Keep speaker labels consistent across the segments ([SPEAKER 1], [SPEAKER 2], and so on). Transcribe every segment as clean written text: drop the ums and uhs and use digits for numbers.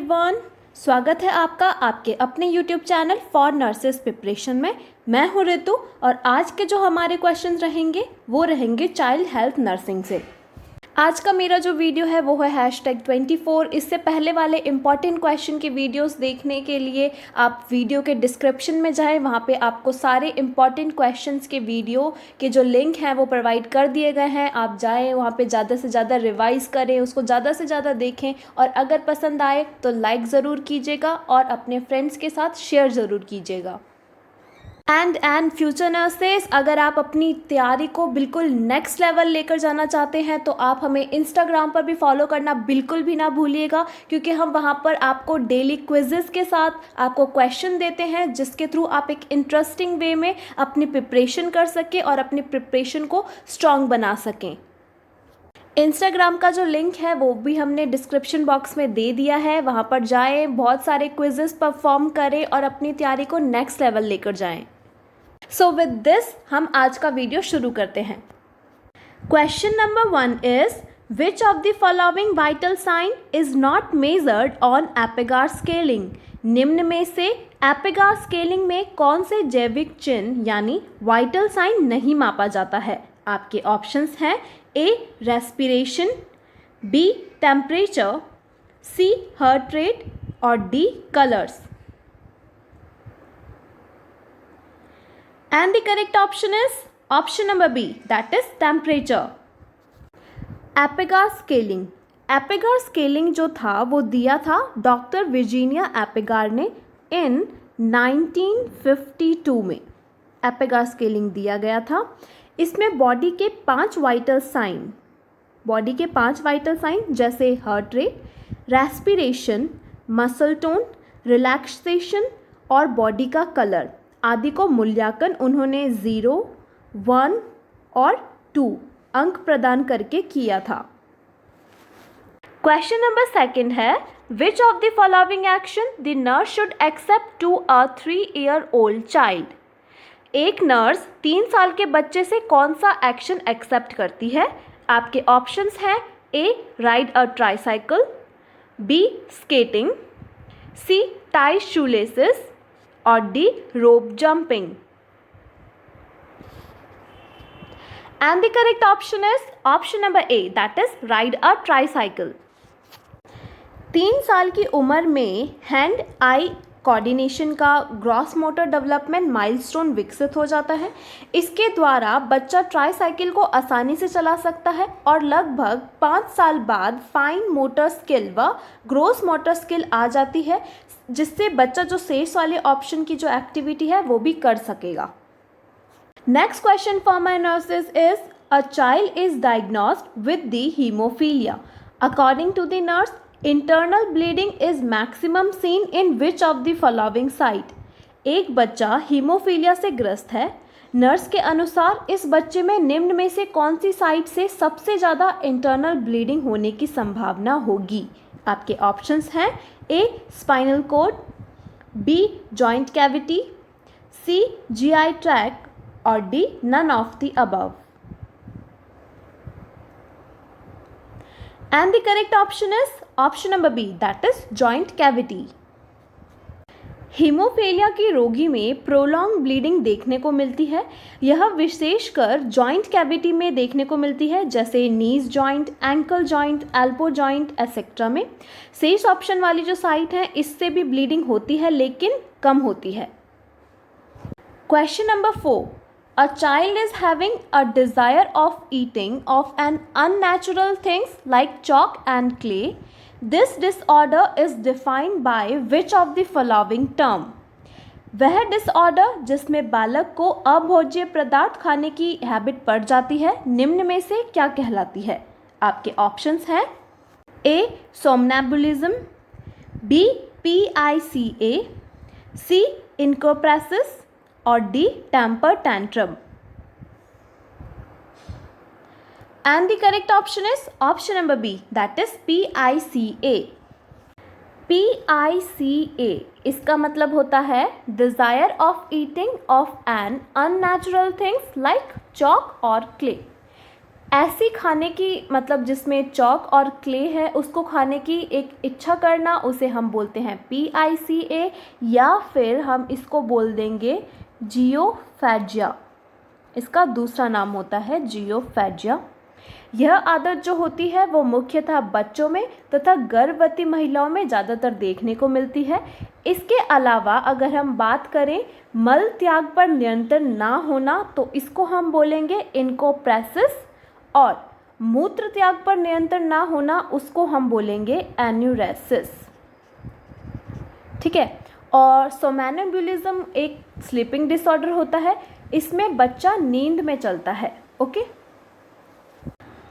[SPEAKER 1] Everyone, स्वागत है आपका आपके अपने YouTube channel for nurses preparation में। मैं हूँ ऋतु और आज के जो हमारे क्वेश्चंस रहेंगे वो रहेंगे चाइल्ड हेल्थ नर्सिंग से। आज का मेरा जो वीडियो है वो है #24। इससे पहले वाले इम्पॉर्टेंट क्वेश्चन के वीडियोस देखने के लिए आप वीडियो के डिस्क्रिप्शन में जाएं, वहाँ पे आपको सारे इम्पॉर्टेंट क्वेश्चंस के वीडियो के जो लिंक हैं वो प्रोवाइड कर दिए गए हैं। आप जाएं वहाँ पे ज़्यादा से ज़्यादा रिवाइज करें, उसको ज़्यादा से ज़्यादा देखें और अगर पसंद आए तो लाइक ज़रूर कीजिएगा और अपने फ्रेंड्स के साथ शेयर ज़रूर कीजिएगा। एंड फ्यूचर नर्सेस, अगर आप अपनी तैयारी को बिल्कुल नेक्स्ट लेवल लेकर जाना चाहते हैं तो आप हमें इंस्टाग्राम पर भी फॉलो करना बिल्कुल भी ना भूलिएगा, क्योंकि हम वहाँ पर आपको डेली क्विजेस के साथ आपको क्वेश्चन देते हैं जिसके थ्रू आप एक इंटरेस्टिंग वे में अपनी प्रिपरेशन कर सकें और अपनी प्रिपरेशन को स्ट्रॉन्ग बना सकें। इंस्टाग्राम का जो लिंक है वो भी हमने डिस्क्रिप्शन बॉक्स में दे दिया है, वहाँ पर जाएं, बहुत सारे क्विजेस परफॉर्म करें और अपनी तैयारी को नेक्स्ट लेवल लेकर जाएं। सो विद दिस हम आज का वीडियो शुरू करते हैं। Question number 1 is which of the following vital sign is not measured on Apgar scaling. निम्न में से एपिगार स्केलिंग में कौन से जैविक चिन्ह यानी वाइटल साइन नहीं मापा जाता है। आपके ऑप्शंस हैं ए रेस्पिरेशन, बी टेम्परेचर, सी हार्ट रेट और D colours. And the correct option is option number B, that is temperature. Apgar scaling, Apgar scaling जो था वो दिया था डॉक्टर वर्जीनिया एपिगार ने इन 1952 में। एपिगार स्केलिंग दिया गया था। इसमें बॉडी के 5 वाइटल साइन जैसे heart rate, respiration, muscle tone, relaxation और बॉडी का कलर आदि को मूल्यांकन उन्होंने 0, 1 और 2 अंक प्रदान करके किया था। क्वेश्चन नंबर 2 है which of the following action the nurse should accept to a 3-year-old child. एक नर्स 3 साल के बच्चे से कौन सा एक्शन एक्सेप्ट करती है। आपके ऑप्शंस हैं A ride a tricycle, B skating, C tie shoelaces और D rope jumping. And the correct option is option number A, that is ride a tricycle. 3 साल की उम्र में हैंड आई कोऑर्डिनेशन का ग्रॉस मोटर डेवलपमेंट माइलस्टोन विकसित हो जाता है। इसके द्वारा बच्चा ट्राईसाइकिल को आसानी से चला सकता है और लगभग 5 साल बाद फाइन मोटर स्किल व ग्रोस मोटर स्किल आ जाती है, जिससे बच्चा जो शेष वाले ऑप्शन की जो एक्टिविटी है वो भी कर सकेगा। Next question for my nurses is a child is diagnosed with the hemophilia. According to the nurse, internal bleeding is maximum seen in which of the following site. एक बच्चा हीमोफीलिया से ग्रस्त है। नर्स के अनुसार इस बच्चे में निम्न में से कौन सी साइट से सबसे ज़्यादा इंटरनल ब्लीडिंग होने की संभावना होगी। आपके ऑप्शंस हैं A spinal cord, B joint cavity, C GI tract और D none of the above. And the correct option is option number B, that is joint cavity. Haemophilia की रोगी में प्रोलॉन्ग ब्लीडिंग देखने को मिलती है। यह विशेषकर जॉइंट कैविटी में देखने को मिलती है, जैसे knee joint, ankle joint, elbow joint etcetera में। शेष ऑप्शन वाली जो साइट है इससे भी ब्लीडिंग होती है लेकिन कम होती है। Question number 4, a child is having a desire of eating of an unnatural things like chalk and clay. This disorder is defined by which of the following term? वह डिसऑर्डर जिसमें बालक को अभोज्य पदार्थ खाने की हैबिट पड़ जाती है निम्न में से क्या कहलाती है। आपके ऑप्शंस हैं ए सोमनैम्बुलिज्म, बी PICA, सी इनकोप्रेसिस और D temper tantrum. And the correct option is option number B, that is PICA। PICA इसका मतलब होता है desire of eating of an unnatural things like chalk और क्ले। ऐसी खाने की मतलब जिसमें चॉक और क्ले है उसको खाने की एक इच्छा करना, उसे हम बोलते हैं PICA, या फिर हम इसको बोल देंगे जियोफैजिया। इसका दूसरा नाम होता है जियोफैजिया। यह आदत जो होती है वो मुख्यतः बच्चों में तथा गर्भवती महिलाओं में ज़्यादातर देखने को मिलती है। इसके अलावा अगर हम बात करें मल त्याग पर नियंत्रण ना होना तो इसको हम बोलेंगे इनकोप्रेसिस, और मूत्र त्याग पर नियंत्रण ना होना उसको हम बोलेंगे एन्यूरेसिस। ठीक है। और सोमैनम्बुलिज्म एक स्लीपिंग डिसऑर्डर होता है, इसमें बच्चा नींद में चलता है। ओके।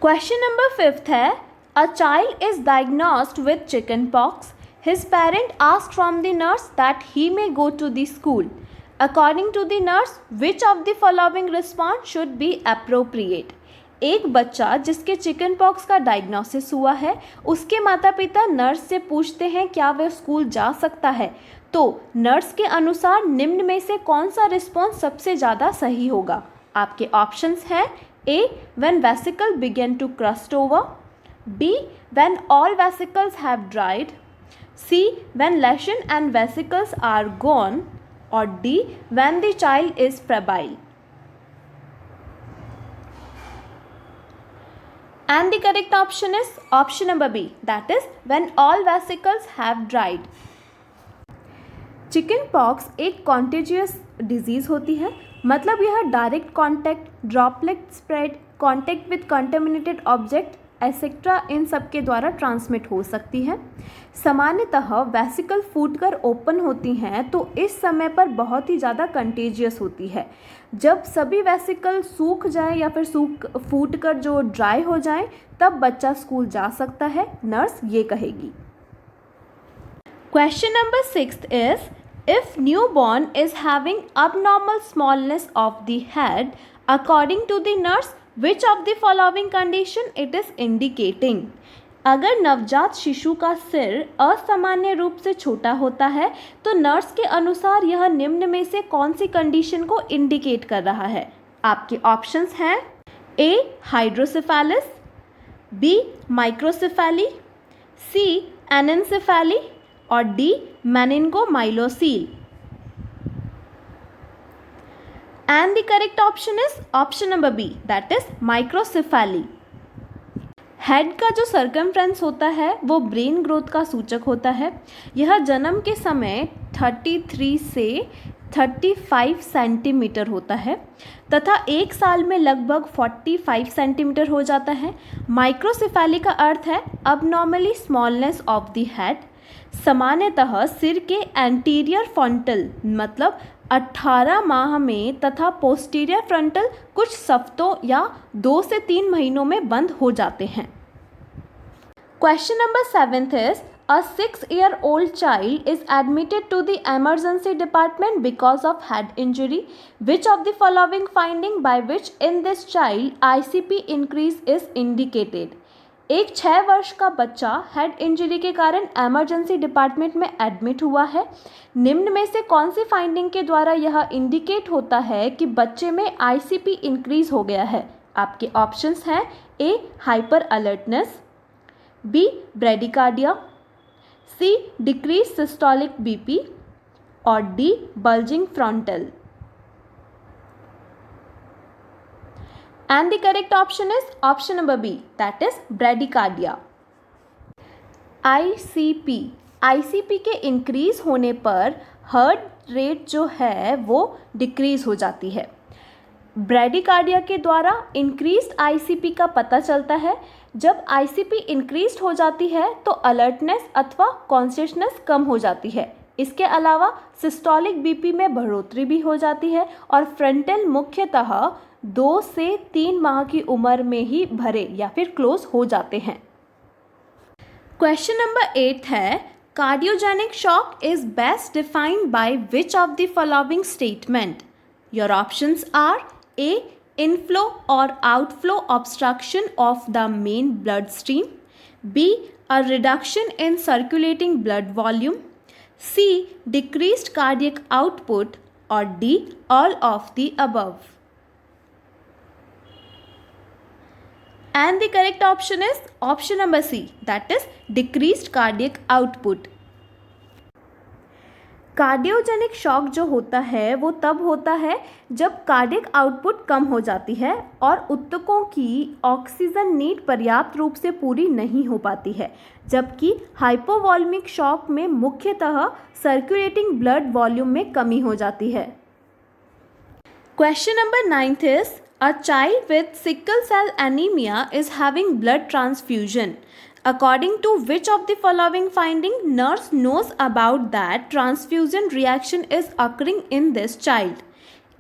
[SPEAKER 1] क्वेश्चन नंबर 5 है, अ child is diagnosed with chicken pox. His parent asked from the nurse that he may go to the school. According to the nurse, which of the following response should be appropriate? एक बच्चा जिसके chicken pox का diagnosis हुआ है, उसके माता पिता nurse से पूछते हैं क्या वह स्कूल जा सकता है, तो नर्स के अनुसार निम्न में से कौन सा रिस्पॉन्स सबसे ज़्यादा सही होगा? आपके ऑप्शंस हैं A. When vesicle begin to crust over. B. When all vesicles have dried. C. When lesion and vesicles are gone. Or D. When the child is febrile. And the correct option is option number B, that is when all vesicles have dried. Chicken pox एक contagious disease होती है, मतलब यह direct contact, droplet spread, contact with contaminated object etcetera इन सब के द्वारा transmit हो सकती है। सामान्यतः वेसिकल फूटकर ओपन होती हैं तो इस समय पर बहुत ही ज़्यादा कंटेजियस होती है। जब सभी वेसिकल सूख जाएं या फिर फूट कर जो ड्राई हो जाएं तब बच्चा स्कूल जा सकता है, नर्स ये कहेगी। Question number 6 is, if newborn is having abnormal smallness of the head, according to the nurse, which of the following condition it is indicating? अगर नवजात शिशु का सिर असामान्य रूप से छोटा होता है तो नर्स के अनुसार यह निम्न में से कौन सी कंडीशन को इंडिकेट कर रहा है? आपके ऑप्शंस हैं A. हाइड्रोसेफेलिस, B. Microcephaly, C. एनेन्सेफेली और D. मेनिंगोमाइलोसील। And the correct option is option number B, that is microcephaly. Head का जो सर्कमफ्रेंस होता है वो ब्रेन ग्रोथ का सूचक होता है। यह जन्म के समय 33 से 35 सेंटीमीटर होता है तथा एक साल में लगभग 45 सेंटीमीटर हो जाता है। माइक्रोसेफेली का अर्थ है अबनॉर्मली स्मॉलनेस ऑफ द हेड। सामान्यतः सिर के एंटीरियर फ्रंटल मतलब 18 माह में तथा पोस्टीरियर फ्रंटल कुछ हफ्तों या 2 से 3 महीनों में बंद हो जाते हैं। Question number 7 is, a 6-year-old child is admitted to the emergency department because of head injury. Which of the following finding by which in this child ICP increase is indicated? एक 6 वर्ष का बच्चा हेड इंजरी के कारण emergency department में admit हुआ है। निम्न में से कौन सी फाइंडिंग के द्वारा यह इंडिकेट होता है कि बच्चे में ICP इंक्रीज हो गया है? आपके ऑप्शंस हैं A. Hyper alertness, B. Bradycardia, C. Decrease systolic BP और D. Bulging frontal. And the correct option is option number B, that is bradycardia. ICP के इंक्रीज होने पर हार्ट रेट जो है वो डिक्रीज हो जाती है। ब्रेडिकार्डिया के द्वारा इंक्रीज्ड ICP का पता चलता है। जब ICP इंक्रीज हो जाती है तो अलर्टनेस अथवा कॉन्शियसनेस कम हो जाती है। इसके अलावा सिस्टोलिक BP में बढ़ोतरी भी हो जाती है और फ्रंटल मुख्यतः 2 से 3 माह की उम्र में ही भरे या फिर क्लोज हो जाते हैं। क्वेश्चन नंबर 8 है, cardiogenic shock is best defined by which of the following statement? Your options are A. Inflow और outflow obstruction of the main blood stream, B. a reduction in circulating blood volume, C. decreased cardiac output और D. all of the above. And the correct option is option number C, that is decreased cardiac output. Cardiogenic shock जो होता है वो तब होता है जब cardiac output कम हो जाती है और ऊतकों की ऑक्सीजन नीड पर्याप्त रूप से पूरी नहीं हो पाती है, जबकि हाइपोवॉल्मिक शॉक में मुख्यतः सर्कुलेटिंग ब्लड वॉल्यूम में कमी हो जाती है। Question number 9 is a child with sickle cell anemia is having blood transfusion. According to which of the following finding nurse knows about that transfusion reaction is occurring in this child?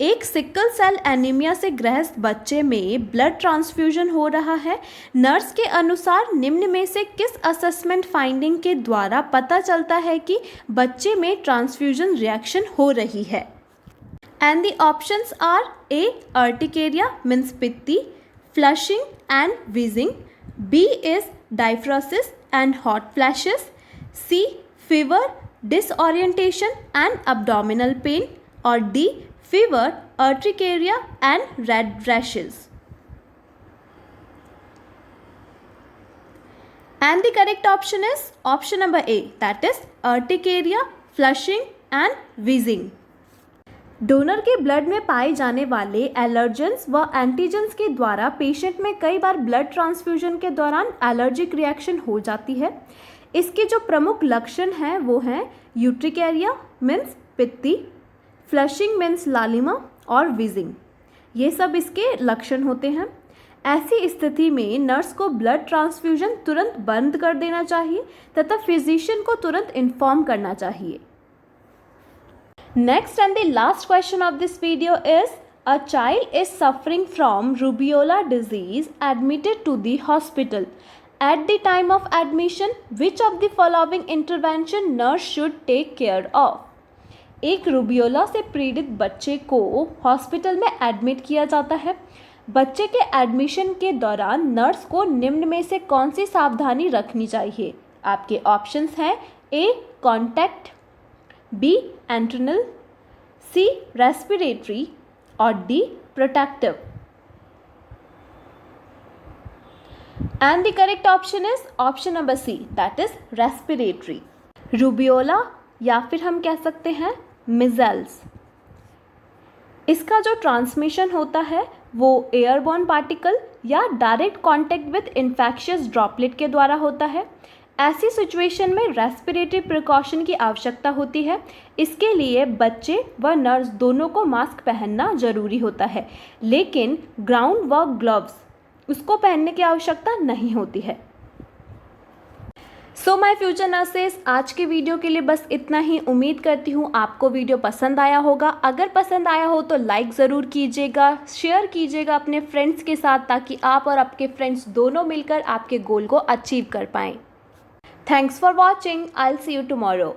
[SPEAKER 1] एक sickle cell anaemia से ग्रस्त बच्चे में blood transfusion हो रहा है। Nurse के अनुसार निम्न में से किस असेसमेंट फाइंडिंग के द्वारा पता चलता है कि बच्चे में ट्रांसफ्यूजन रिएक्शन हो रही है? And the options are A urticaria means पित्ती, flushing and wheezing, B is diaphoresis and hot flashes, C fever, disorientation and abdominal pain, or D fever, urticaria and red rashes. And the correct option is option number A, that is urticaria, flushing and wheezing. Donor के blood में पाए जाने वाले allergens व antigens के द्वारा patient में कई बार ब्लड ट्रांसफ्यूजन के दौरान एलर्जिक रिएक्शन हो जाती है। इसके जो प्रमुख लक्षण हैं वो हैं यूट्रिकेरिया मीन्स पित्ती, फ्लशिंग मीन्स लालिमा और विजिंग। ये सब इसके लक्षण होते हैं। ऐसी स्थिति में नर्स को ब्लड ट्रांसफ्यूजन तुरंत बंद कर देना चाहिए तथा फिजिशियन को तुरंत इन्फॉर्म करना चाहिए। Next and the last question of this video is, a child is suffering from rubeola disease admitted to the hospital. At the time of admission, which of the following intervention nurse should take care of? एक rubeola से पीड़ित बच्चे को hospital में admit किया जाता है। बच्चे के एडमिशन के दौरान नर्स को निम्न में से कौन सी सावधानी रखनी चाहिए? आपके ऑप्शंस हैं A contact, B enteral, C respiratory और D protective. And the correct option is option number C, that is respiratory. Rubeola या फिर हम कह सकते हैं मिज़ल्स, इसका जो ट्रांसमिशन होता है वो एयरबॉर्न पार्टिकल या direct contact with infectious droplet के द्वारा होता है। ऐसी सिचुएशन में रेस्पिरेटरी प्रिकॉशन की आवश्यकता होती है। इसके लिए बच्चे व नर्स दोनों को मास्क पहनना जरूरी होता है, लेकिन ग्राउंड व ग्लव्स उसको पहनने की आवश्यकता नहीं होती है। सो माय फ्यूचर नर्सेस, आज के वीडियो के लिए बस इतना ही। उम्मीद करती हूँ आपको वीडियो पसंद आया होगा। अगर पसंद आया हो तो लाइक ज़रूर कीजिएगा, शेयर कीजिएगा अपने फ्रेंड्स के साथ, ताकि आप और आपके फ्रेंड्स दोनों मिलकर आपके गोल को अचीव कर पाएँ। Thanks for watching. I'll see you tomorrow.